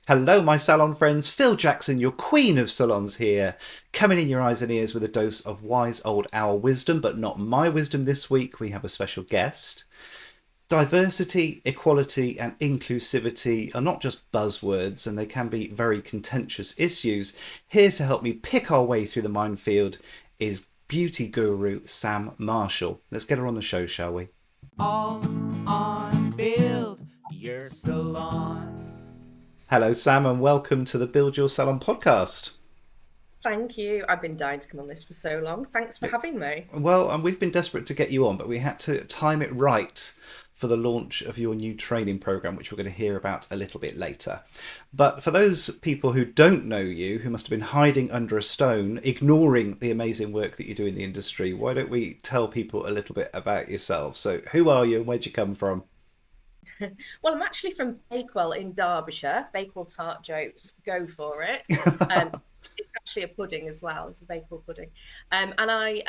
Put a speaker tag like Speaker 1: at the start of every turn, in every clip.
Speaker 1: Hello, my salon friends. Phil Jackson, your queen of salons here, coming in your eyes and ears with a dose of wise old owl wisdom, but not my wisdom this week. We have a special guest. Diversity, equality, and inclusivity are not just buzzwords, and they can be very contentious issues. Here to help me pick our way through the minefield is beauty guru Sam Marshall. Let's get her on the show, shall we?
Speaker 2: All on Build Your Salon.
Speaker 1: Hello, Sam, and welcome to the Build Your Salon podcast.
Speaker 3: Thank you. I've been dying to come on this for so long. Thanks for having me.
Speaker 1: Well, and we've been desperate to get you on, but we had to time it right for the launch of your new training program, which we're going to hear about a little bit later. But for those people who don't know you, who must have been hiding under a stone, ignoring the amazing work that you do in the industry, why don't we tell people a little bit about yourself? So, who are you and where'd you come from?
Speaker 3: Well, I'm actually from Bakewell in Derbyshire. Bakewell tart jokes, go for it. Um, it's actually a pudding as well. It's a Bakewell pudding. And I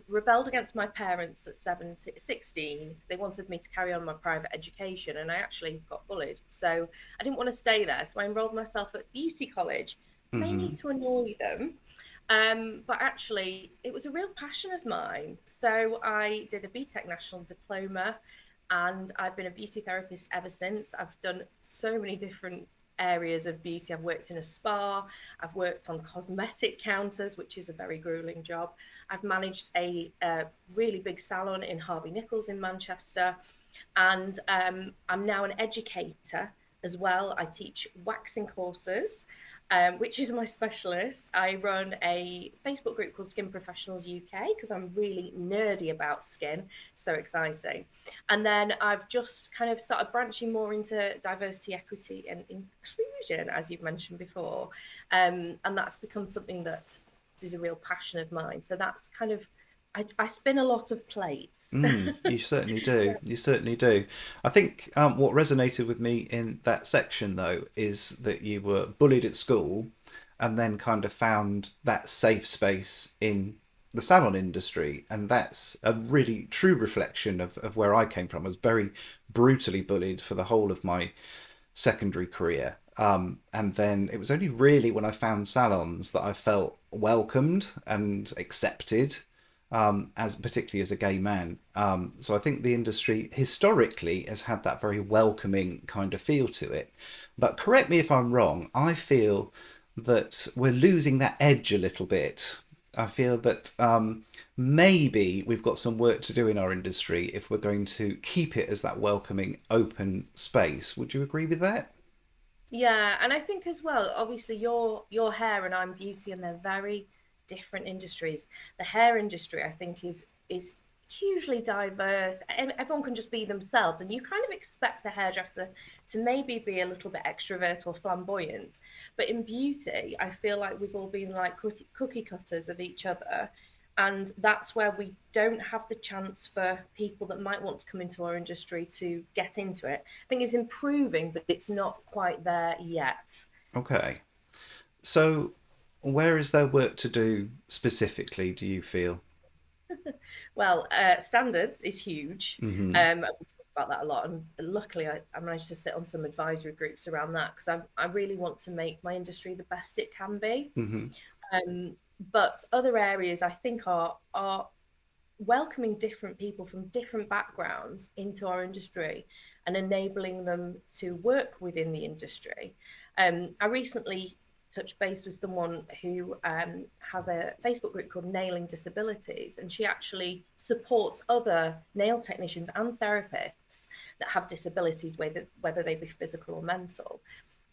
Speaker 3: rebelled against my parents at 16. They wanted me to carry on my private education, and I actually got bullied. So I didn't want to stay there. So I enrolled myself at beauty college, mainly
Speaker 1: Hmm.
Speaker 3: to annoy them. But actually, it was a real passion of mine. So I did a BTEC National Diploma, and I've been a beauty therapist ever since. I've done so many different areas of beauty. I've worked in a spa, I've worked on cosmetic counters, which is a very grueling job. I've managed a really big salon in Harvey Nichols in Manchester, and I'm now an educator as well. I teach waxing courses, which is my specialist. I run a Facebook group called Skin Professionals UK because I'm really nerdy about skin. So exciting. And then I've just kind of started branching more into diversity, equity, and inclusion, as you've mentioned before. And that's become something that is a real passion of mine. So that's kind of, I spin a lot of plates.
Speaker 1: You certainly do. You certainly do. I think what resonated with me in that section, though, is that you were bullied at school and then kind of found that safe space in the salon industry. And that's a really true reflection of where I came from. I was very brutally bullied for the whole of my secondary career. And then it was only really when I found salons that I felt welcomed and accepted, as particularly as a gay man. So I think the industry historically has had that very welcoming kind of feel to it. But correct me if I'm wrong. I feel that we're losing that edge a little bit. I feel that maybe we've got some work to do in our industry if we're going to keep it as that welcoming, open space. Would you agree with that?
Speaker 3: Yeah, and I think as well, obviously your hair and I'm beauty, and they're very different industries. The hair industry, I think, is hugely diverse, and everyone can just be themselves. And you kind of expect a hairdresser to maybe be a little bit extrovert or flamboyant, but in beauty, I feel like we've all been like cookie cutters of each other, and that's where we don't have the chance for people that might want to come into our industry to get into it. I think it's improving, but it's not quite there yet.
Speaker 1: Okay. So, where is there work to do specifically, do you feel?
Speaker 3: Well, standards is huge.
Speaker 1: Hmm.
Speaker 3: We talk about that a lot, and luckily, I managed to sit on some advisory groups around that because I really want to make my industry the best it can be.
Speaker 1: Hmm.
Speaker 3: Um, but other areas I think are welcoming different people from different backgrounds into our industry and enabling them to work within the industry. I recently touched base with someone who has a Facebook group called Nailing Disabilities, and she actually supports other nail technicians and therapists that have disabilities, whether they be physical or mental.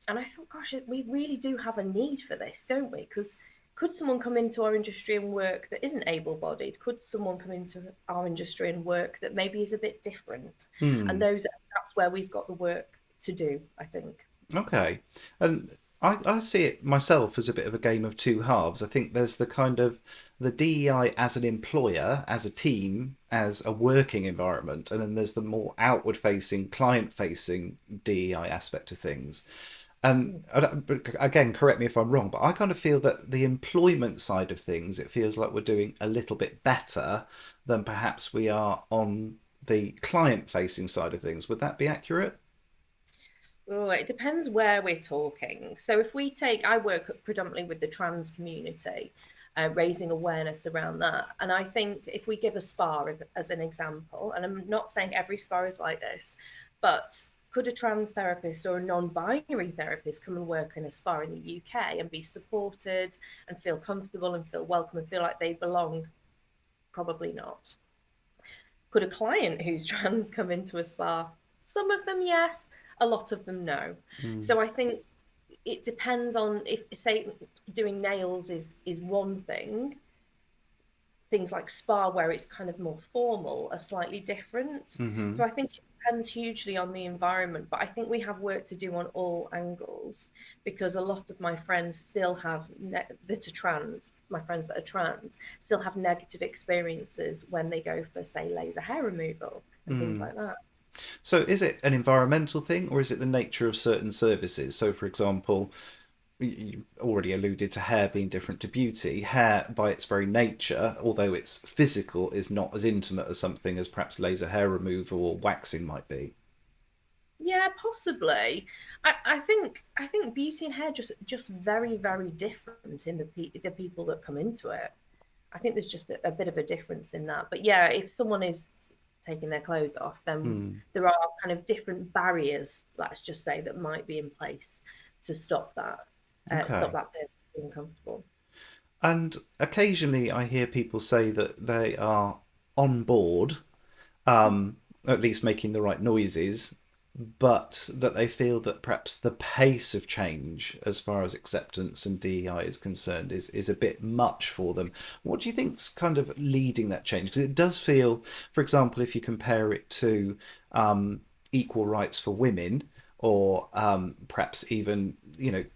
Speaker 3: And I thought, gosh, we really do have a need for this, don't we? Because could someone come into our industry and work that isn't able-bodied? Could someone come into our industry and work that maybe is a bit different? And
Speaker 1: Hmm.
Speaker 3: that's where we've got the work to do, I think.
Speaker 1: Okay. And I see it myself as a bit of a game of two halves. I think there's the kind of the DEI as an employer, as a team, as a working environment, and then there's the more outward facing, client facing DEI aspect of things. And but again, correct me if I'm wrong, but I kind of feel that the employment side of things, it feels like we're doing a little bit better than perhaps we are on the client facing side of things. Would that be accurate?
Speaker 3: Oh, it depends where we're talking. So if we take, I work predominantly with the trans community, raising awareness around that. And I think if we give a spa as an example, and I'm not saying every spa is like this, but could a trans therapist or a non-binary therapist come and work in a spa in the UK and be supported and feel comfortable and feel welcome and feel like they belong? Probably not. Could a client who's trans come into a spa? Some of them, yes. A lot of them, no.
Speaker 1: Mm,
Speaker 3: So I think it depends on, if say doing nails is one thing, things like spa where it's kind of more formal are slightly different.
Speaker 1: hmm.
Speaker 3: So I think it depends hugely on the environment, but I think we have work to do on all angles, because a lot of my friends still have that are trans, my friends that are trans still have negative experiences when they go for, say, laser hair removal and things
Speaker 1: Mm.
Speaker 3: like that.
Speaker 1: So is it an environmental thing or is it the nature of certain services? So, for example, you already alluded to hair being different to beauty. Hair, by its very nature, although it's physical, is not as intimate as something as perhaps laser hair removal or waxing might be.
Speaker 3: Yeah, possibly. I think beauty and hair just very very different in the people that come into it. I think there's just a bit of a difference in that. But yeah, if someone is taking their clothes off, then
Speaker 1: Hmm.
Speaker 3: there are kind of different barriers, let's just say, that might be in place to stop
Speaker 1: Okay.
Speaker 3: that person being comfortable.
Speaker 1: And occasionally I hear people say that they are on board, um, at least making the right noises, but that they feel that perhaps the pace of change as far as acceptance and DEI is concerned is a bit much for them. What do you think's kind of leading that change? Because it does feel, for example, if you compare it to equal rights for women, or perhaps even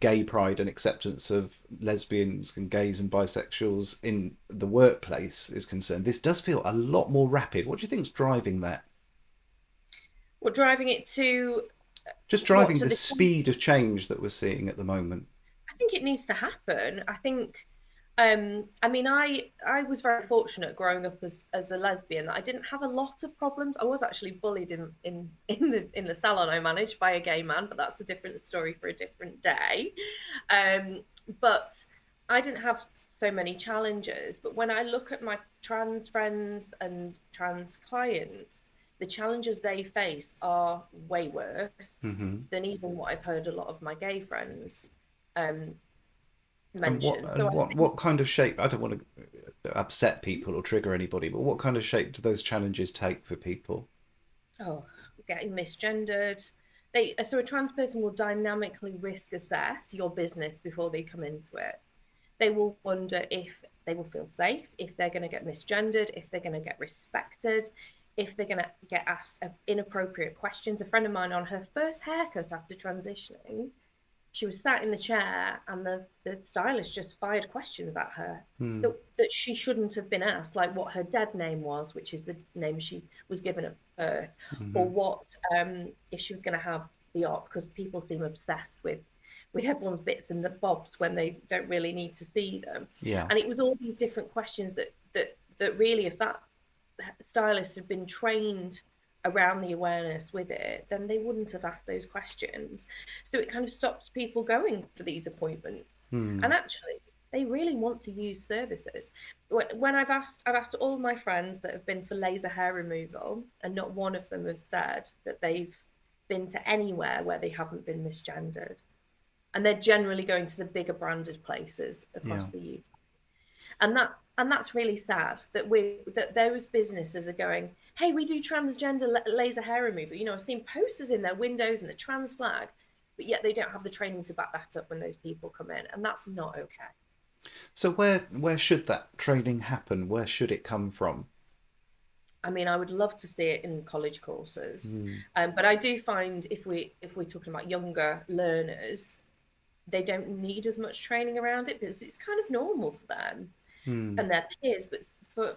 Speaker 1: gay pride and acceptance of lesbians and gays and bisexuals in the workplace is concerned, this does feel a lot more rapid. What do you think's driving that?
Speaker 3: We're driving it to
Speaker 1: Just
Speaker 3: what,
Speaker 1: driving
Speaker 3: to
Speaker 1: the
Speaker 3: the
Speaker 1: speed of change that we're seeing at the moment.
Speaker 3: I think it needs to happen. I think, I mean, I was very fortunate growing up as a lesbian that I didn't have a lot of problems. I was actually bullied in the salon I managed by a gay man, but that's a different story for a different day. Um, but I didn't have so many challenges. But when I look at my trans friends and trans clients, the challenges they face are way worse
Speaker 1: Hmm.
Speaker 3: than even what I've heard a lot of my gay friends um,
Speaker 1: And what
Speaker 3: mention. So
Speaker 1: and
Speaker 3: I
Speaker 1: what
Speaker 3: think,
Speaker 1: what kind of shape? I don't want to upset people or trigger anybody, but what kind of shape do those challenges take for people?
Speaker 3: oh, getting misgendered. So a trans person will dynamically risk assess your business before they come into it. They will wonder if they will feel safe, if they're going to get misgendered, if they're going to get respected, if they're going to get asked inappropriate questions. A friend of mine, on her first haircut after transitioning, she was sat in the chair and the stylist just fired questions at her
Speaker 1: Hmm.
Speaker 3: that she shouldn't have been asked, like what her dead name was, which is the name she was given at birth, or
Speaker 1: Hmm.
Speaker 3: what if she was going to have the op, because people seem obsessed with everyone's bits and the bobs when they don't really need to see them.
Speaker 1: Yeah.
Speaker 3: And it was all these different questions that really, if that stylists had been trained around the awareness with it, then they wouldn't have asked those questions. So it kind of stops people going for these appointments.
Speaker 1: Hmm.
Speaker 3: And actually, they really want to use services. When I've asked all my friends that have been for laser hair removal, and not one of them have said that they've been to anywhere where they haven't been misgendered. And they're generally going to the bigger branded places
Speaker 1: Yeah.
Speaker 3: across the UK, and that's really sad that those businesses are going, hey, we do transgender laser hair removal. I've seen posters in their windows and the trans flag, but yet they don't have the training to back that up when those people come in, and that's not okay.
Speaker 1: So where should that training happen? Where should it come from?
Speaker 3: I mean, I would love to see it in college courses,
Speaker 1: Hmm.
Speaker 3: but I do find if we're talking about younger learners, they don't need as much training around it because it's kind of normal for them
Speaker 1: Hmm.
Speaker 3: and their peers. But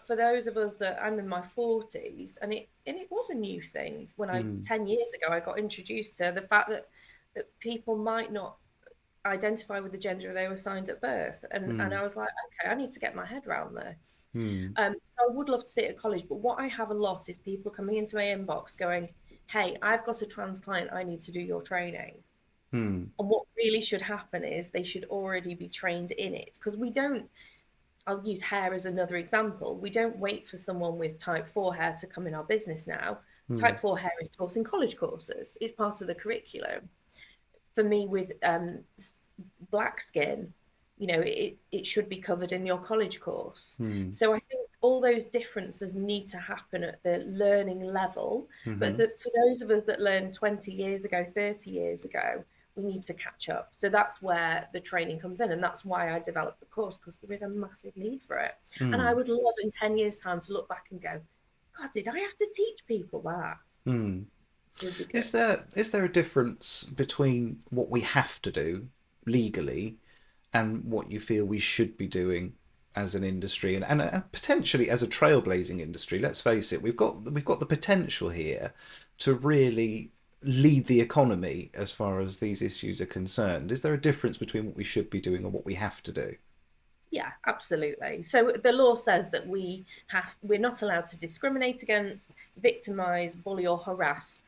Speaker 3: for those of us that, I'm in my 40s, and it was a new thing when I
Speaker 1: Hmm.
Speaker 3: 10 years ago I got introduced to the fact that people might not identify with the gender they were assigned at birth, and
Speaker 1: Hmm.
Speaker 3: I was like, okay, I need to get my head around this.
Speaker 1: Hmm.
Speaker 3: So I would love to see it at college, but what I have a lot is people coming into my inbox going, hey, I've got a trans client, I need to do your training.
Speaker 1: Hmm.
Speaker 3: And what really should happen is they should already be trained in it, because we don't, I'll use hair as another example. We don't wait for someone with type 4 hair to come in our business now.
Speaker 1: Hmm.
Speaker 3: Type 4 hair is taught in college courses, it's part of the curriculum. For me, with black skin, it should be covered in your college course.
Speaker 1: Hmm.
Speaker 3: So I think all those differences need to happen at the learning level. But
Speaker 1: Hmm.
Speaker 3: for those of us that learned 20 years ago, 30 years ago, we need to catch up. So that's where the training comes in. And that's why I developed the course, because there is a massive need for it. And I
Speaker 1: Hmm.
Speaker 3: would love in 10 years' time to look back and go, God, did I have to teach people that?
Speaker 1: Hmm.
Speaker 3: It would be good.
Speaker 1: Is there a difference between what we have to do legally and what you feel we should be doing as an industry, and potentially as a trailblazing industry? Let's face it, we've got the potential here to really lead the economy as far as these issues are concerned. Is there a difference between what we should be doing and what we have to do?
Speaker 3: Yeah, absolutely. So the law says that we're not allowed to discriminate against, victimize, bully, or harass,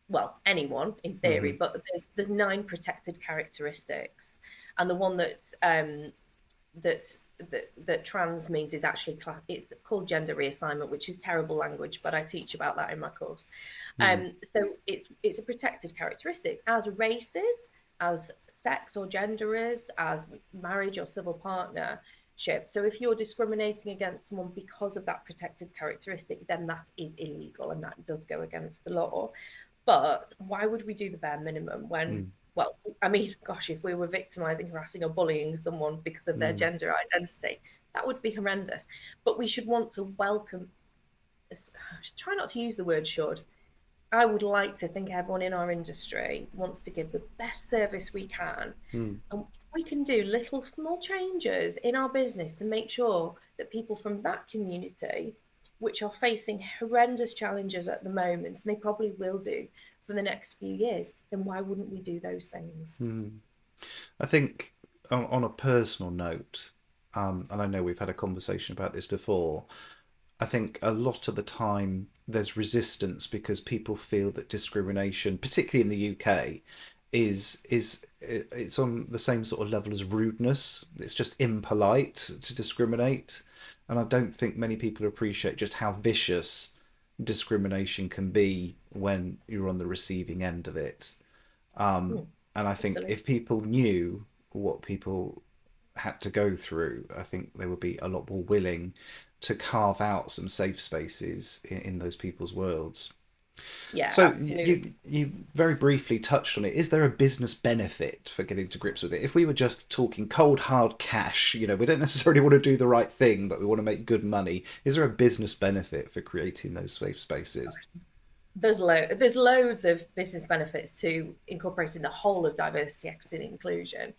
Speaker 3: well, anyone in theory,
Speaker 1: Hmm.
Speaker 3: but there's nine protected characteristics. And the one that that trans means is actually it's called gender reassignment, which is terrible language, but I teach about that in my course.
Speaker 1: Hmm.
Speaker 3: So it's a protected characteristic, as races, as sex or gender is, as marriage or civil partnership. So if you're discriminating against someone because of that protected characteristic, then that is illegal and that does go against the law. But why would we do the bare minimum when,
Speaker 1: Hmm.
Speaker 3: well, I mean, gosh, if we were victimizing, harassing, or bullying someone because of their
Speaker 1: Hmm.
Speaker 3: gender identity, that would be horrendous. But we should want to welcome, try not to use the word should. I would like to think everyone in our industry wants to give the best service we can.
Speaker 1: Hmm.
Speaker 3: And we can do little small changes in our business to make sure that people from that community, which are facing horrendous challenges at the moment, and they probably will do for the next few years, then why wouldn't we do those things?
Speaker 1: Hmm. I think on a personal note, and I know we've had a conversation about this before, I think a lot of the time there's resistance because people feel that discrimination, particularly in the UK, is it's on the same sort of level as rudeness. It's just impolite to discriminate, and I don't think many people appreciate just how vicious discrimination can be when you're on the receiving end of it.
Speaker 3: Mm,
Speaker 1: And I think
Speaker 3: absolutely.
Speaker 1: if people knew what people had to go through, I think they would be a lot more willing to carve out some safe spaces in those people's worlds.
Speaker 3: Yeah,
Speaker 1: So
Speaker 3: absolutely.
Speaker 1: you very briefly touched on it. Is there a business benefit for getting to grips with it? If we were just talking cold hard cash, we don't necessarily want to do the right thing, but we want to make good money. Is there a business benefit for creating those safe spaces?
Speaker 3: There's loads of business benefits to incorporating the whole of diversity, equity, and inclusion.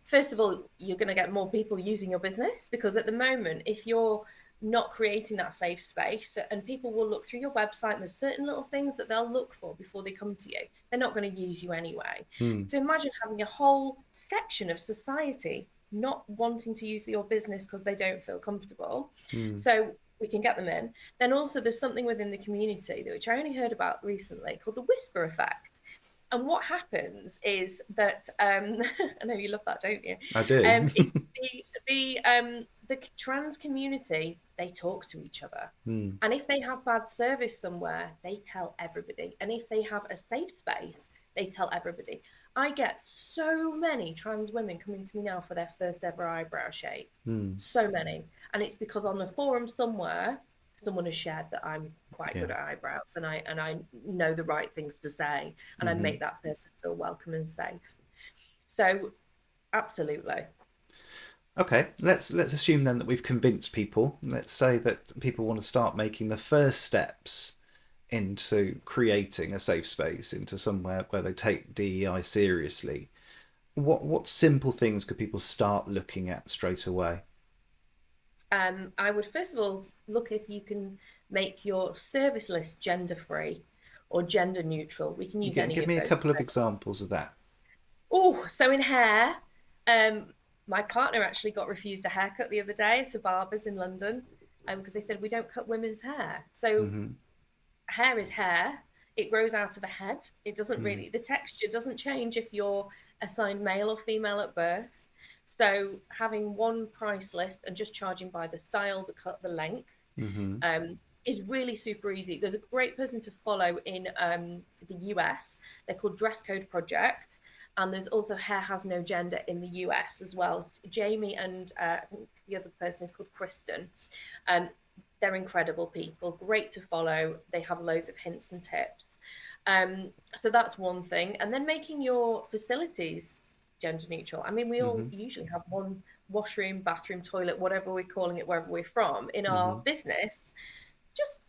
Speaker 3: First of all, you're going to get more people using your business, because at the moment, if you're not creating that safe space, and people will look through your website and there's certain little things that they'll look for before they come to you, they're not going to use you anyway.
Speaker 1: Hmm.
Speaker 3: So imagine having a whole section of society not wanting to use your business because they don't feel comfortable.
Speaker 1: Hmm.
Speaker 3: So we can get them in. Then also there's something within the community which I only heard about recently called the whisper effect. And what happens is that I know you love that, don't you?
Speaker 1: I do.
Speaker 3: It's the trans community, they talk to each other.
Speaker 1: Hmm.
Speaker 3: And if they have bad service somewhere, they tell everybody. And if they have a safe space, they tell everybody. I get so many trans women coming to me now for their first ever eyebrow shape.
Speaker 1: Hmm.
Speaker 3: So many. And it's because on a forum somewhere, someone has shared that I'm quite
Speaker 1: Yeah.
Speaker 3: good at eyebrows, and I know the right things to say, and I
Speaker 1: Hmm.
Speaker 3: make that person feel welcome and safe. So absolutely.
Speaker 1: Okay, let's assume then that we've convinced people. Let's say that people want to start making the first steps into creating a safe space, into somewhere where they take DEI seriously. What simple things could people start looking at straight away?
Speaker 3: I would first of all look if you can make your service list gender free or gender neutral. We can
Speaker 1: You
Speaker 3: use
Speaker 1: get
Speaker 3: any
Speaker 1: give
Speaker 3: of
Speaker 1: me a
Speaker 3: those.
Speaker 1: couple of examples of that.
Speaker 3: Oh, so in hair, my partner actually got refused a haircut the other day at a barber's in London, because they said we don't cut women's hair. So
Speaker 1: Hmm.
Speaker 3: hair is hair. it grows out of a head. It doesn't
Speaker 1: Mm.
Speaker 3: really, the texture doesn't change if you're assigned male or female at birth. So having one price list and just charging by the style, the cut, the length,
Speaker 1: Mm-hmm.
Speaker 3: is really super easy. There's a great person to follow in the US. They're called Dress Code Project. And there's also Hair Has No Gender in the US as well. Jamie and I think the other person is called Kristen. Um, they're incredible people, great to follow. They have loads of hints and tips. So that's one thing. And then making your facilities gender neutral. I mean, we all
Speaker 1: Mm-hmm.
Speaker 3: usually have one washroom, bathroom, toilet, whatever we're calling it, wherever we're from in
Speaker 1: Mm-hmm.
Speaker 3: our business. Just,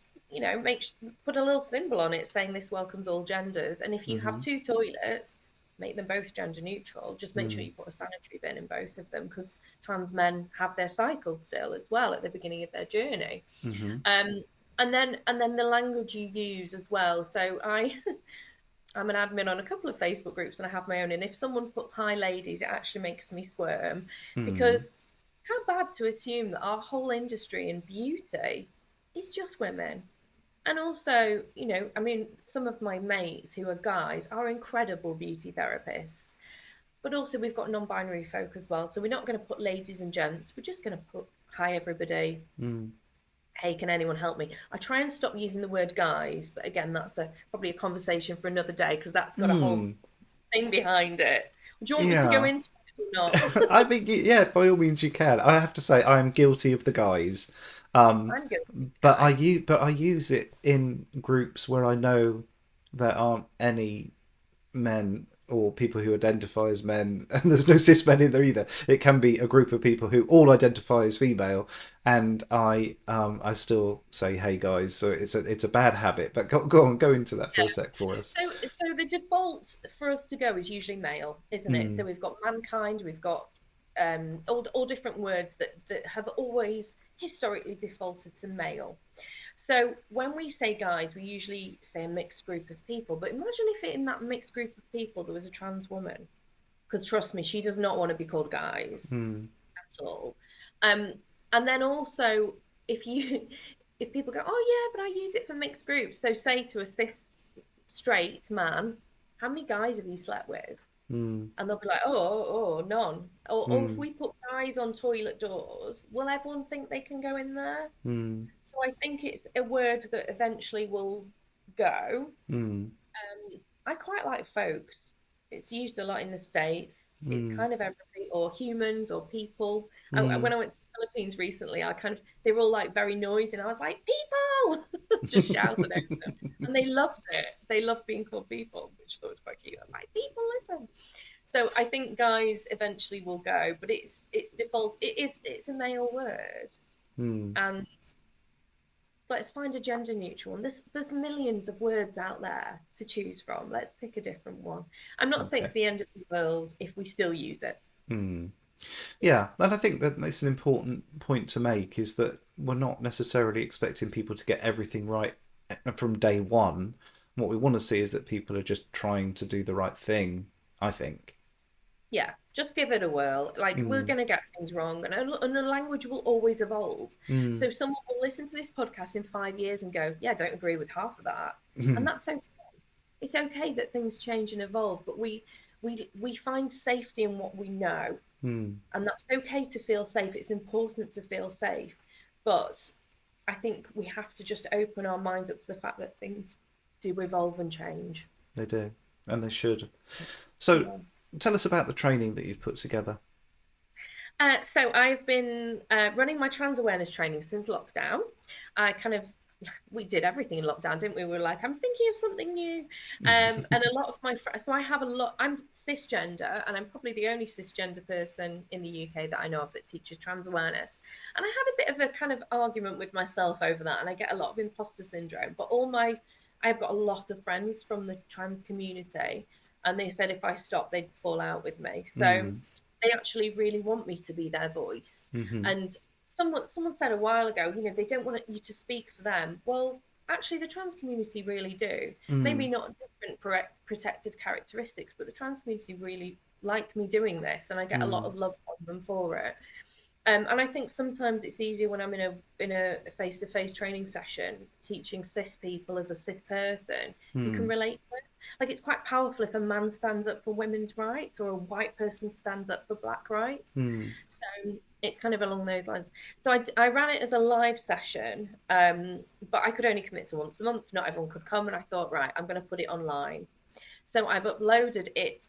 Speaker 3: put a little symbol on it saying this welcomes all genders. And if you have
Speaker 1: Mm-hmm.
Speaker 3: two toilets, make them both gender neutral. Just make sure
Speaker 1: Mm.
Speaker 3: you put a sanitary bin in both of them, because trans men have their cycles still as well at the beginning of their journey.
Speaker 1: Mm-hmm.
Speaker 3: Um, and then the language you use as well. So I'm an admin on a couple of Facebook groups and I have my own. And if someone puts hi ladies, it actually makes me squirm,
Speaker 1: Mm.
Speaker 3: because how bad to assume that our whole industry in beauty is just women. And also, I mean, some of my mates who are guys are incredible beauty therapists. But also, we've got non binary folk as well. So we're not going to put ladies and gents. We're just going to put hi, everybody.
Speaker 1: Mm.
Speaker 3: Hey, can anyone help me? I try and stop using the word guys. But again, that's probably a conversation for another day, because that's got a whole
Speaker 1: Mm.
Speaker 3: thing behind it. Do you want me to go
Speaker 1: Yeah.
Speaker 3: into it or not?
Speaker 1: I think yeah, by all means you can. I have to say I am guilty of the guys. Um,
Speaker 3: I'm good,
Speaker 1: but
Speaker 3: guys.
Speaker 1: I use it in groups where I know there aren't any men or people who identify as men, and there's no cis men in there either. It can be a group of people who all identify as female, and I still say hey guys. So it's a bad habit. But go on, go into that for a sec for us.
Speaker 3: So the default for us to go is usually male, isn't it? So
Speaker 1: Mm.
Speaker 3: we've got mankind, we've got all different words that have always historically defaulted to male. So when we say guys, we usually say a mixed group of people. But imagine if in that mixed group of people there was a trans woman, because trust me, she does not want to be called guys
Speaker 1: Mm.
Speaker 3: at all. Um, and then also, if you if people go, oh yeah, but I use it for mixed groups. So say to a cis straight man, how many guys have you slept with?
Speaker 1: Mm.
Speaker 3: And they'll be like, oh, none. Or if
Speaker 1: Mm.
Speaker 3: we put guys on toilet doors, will everyone think they can go in there?
Speaker 1: Mm.
Speaker 3: So I think it's a word that eventually will go.
Speaker 1: Mm.
Speaker 3: I quite like folks. It's used a lot in the States. It's
Speaker 1: Mm.
Speaker 3: kind of everybody, or humans, or people. When
Speaker 1: Mm.
Speaker 3: I went to the Philippines recently, they were all like very noisy, and I was like, people, just shouted at them. And they loved it. They loved being called people, which I thought was quite cute. I was like, people, listen. So I think guys eventually will go, but it's default. It's a male word,
Speaker 1: Mm.
Speaker 3: and let's find a gender neutral one. There's millions of words out there to choose from. Let's pick a different one. I'm not saying
Speaker 1: Okay.
Speaker 3: it's the end of the world if we still use it.
Speaker 1: Mm.
Speaker 3: Yeah.
Speaker 1: Yeah, and I think that it's an important point to make is that we're not necessarily expecting people to get everything right from day one. What we want to see is that people are just trying to do the right thing, I think.
Speaker 3: Yeah, just give it a whirl. Like, we're
Speaker 1: Mm.
Speaker 3: going to get things wrong, and the language will always evolve.
Speaker 1: Mm.
Speaker 3: So someone will listen to this podcast in 5 years and go, "Yeah, I don't agree with half of that," and
Speaker 1: Mm.
Speaker 3: that's okay. It's okay that things change and evolve, but we find safety in what we know,
Speaker 1: Mm.
Speaker 3: and that's okay to feel safe. It's important to feel safe, but I think we have to just open our minds up to the fact that things do evolve and change.
Speaker 1: They do, and they should. So,
Speaker 3: Yeah.
Speaker 1: tell us about the training that you've put together.
Speaker 3: So I've been running my trans awareness training since lockdown. I kind of we did everything in lockdown, didn't we? We were like, I'm thinking of something new, and a lot of my friends. So I have a lot. I'm cisgender, and I'm probably the only cisgender person in the UK that I know of that teaches trans awareness. And I had a bit of a kind of argument with myself over that, and I get a lot of imposter syndrome. But I've got a lot of friends from the trans community, and they said if I stopped, they'd fall out with me. So
Speaker 1: Mm.
Speaker 3: they actually really want me to be their voice.
Speaker 1: Mm-hmm.
Speaker 3: And someone said a while ago, they don't want you to speak for them. Well, actually, the trans community really do. Maybe
Speaker 1: Mm.
Speaker 3: not different protected characteristics, but the trans community really like me doing this, and I get a lot
Speaker 1: Mm.
Speaker 3: of love from them for it. And I think sometimes it's easier when I'm in a face-to-face training session teaching cis people as a cis person who can
Speaker 1: Hmm.
Speaker 3: relate to it. Like it's quite powerful if a man stands up for women's rights or a white person stands up for black rights.
Speaker 1: Hmm.
Speaker 3: So it's kind of along those lines. So I ran it as a live session, but I could only commit to once a month. Not everyone could come, and I thought, right, I'm going to put it online. So I've uploaded it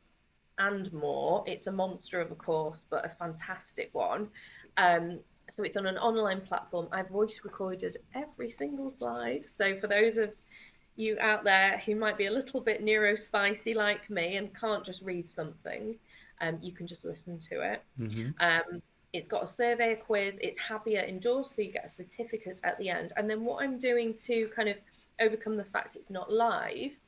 Speaker 3: and more. It's a monster of a course, but a fantastic one. Um, so it's on an online platform. I've voice recorded every single slide. So for those of you out there who might be a little bit neurospicy like me and can't just read something, you can just listen to it.
Speaker 1: Mm-hmm.
Speaker 3: It's got a survey, a quiz. It's happier endorsed, so you get a certificate at the end. And then what I'm doing to kind of overcome the fact it's not live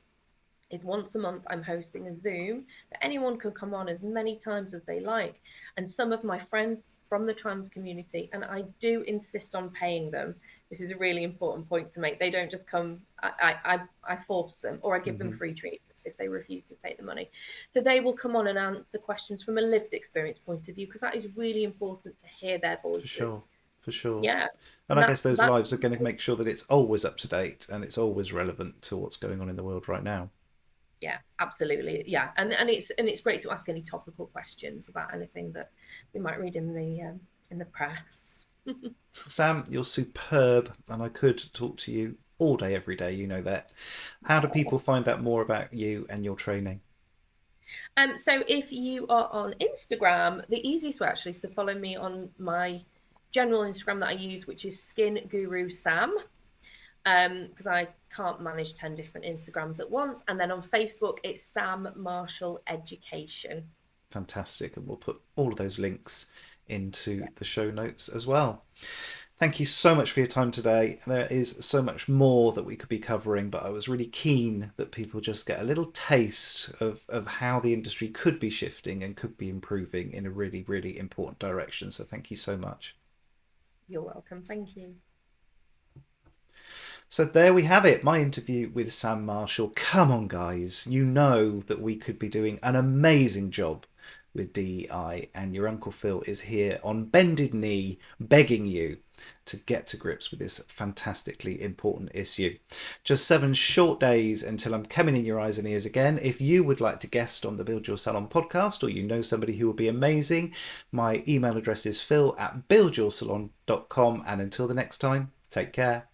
Speaker 3: is once a month I'm hosting a Zoom that anyone can come on as many times as they like. And some of my friends from the trans community, and I do insist on paying them. This is a really important point to make. They don't just come, I force them, or I give them
Speaker 1: Mm-hmm.
Speaker 3: free treatments if they refuse to take the money. So they will come on and answer questions from a lived experience point of view, because that is really important to hear their
Speaker 1: For sure.
Speaker 3: voices.
Speaker 1: For sure.
Speaker 3: Yeah.
Speaker 1: And
Speaker 3: And
Speaker 1: I guess those
Speaker 3: that
Speaker 1: lives are going to make sure that it's always up to date and it's always relevant to what's going on in the world right now.
Speaker 3: yeah, absolutely, yeah, and it's great to ask any topical questions about anything that we might read in the press.
Speaker 1: Sam, you're superb, and I could talk to you all day, every day. You know that. How do people find out more about you and your training?
Speaker 3: So if you are on Instagram, the easiest way actually is to follow me on my general Instagram that I use, which is Skin Guru Sam, because I can't manage 10 different Instagrams at once. And then on Facebook, it's Sam Marshall Education.
Speaker 1: Fantastic, and we'll put all of those links into
Speaker 3: Yeah,
Speaker 1: the show notes as well. Thank you so much for your time today. There is so much more that we could be covering, but I was really keen that people just get a little taste of how the industry could be shifting and could be improving in a really, really important direction. So thank you so much.
Speaker 3: you're welcome. Thank you.
Speaker 1: So there we have it, my interview with Sam Marshall. Come on, guys, you know that we could be doing an amazing job with DEI, and your Uncle Phil is here on bended knee begging you to get to grips with this fantastically important issue. Just 7 short days until I'm coming in your eyes and ears again. If you would like to guest on the Build Your Salon podcast, or you know somebody who will be amazing, my email address is phil@buildyoursalon.com. And until the next time, take care.